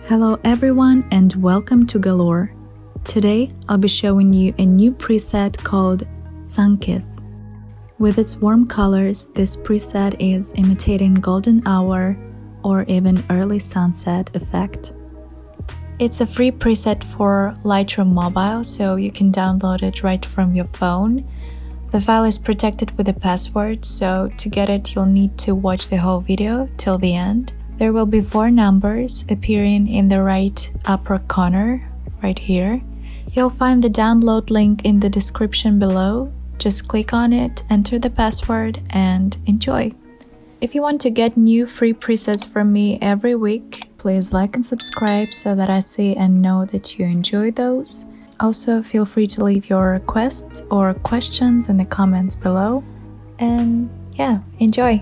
Hello everyone and welcome to Galore. Today I'll be showing you a new preset called SUNKISS. With its warm colors, this preset is imitating golden hour or even early sunset effect. It's a free preset for Lightroom mobile, so you can download it right from your phone. The file is protected with a password, so to get it you'll need to watch the whole video till the end. There will be 4 numbers appearing in the right upper corner, right here. You'll find the download link in the description below. Just click on it, enter the password, and enjoy. If you want to get new free presets from me every week, please like and subscribe so that I see and know that you enjoy those. Also, feel free to leave your requests or questions in the comments below. And yeah, enjoy!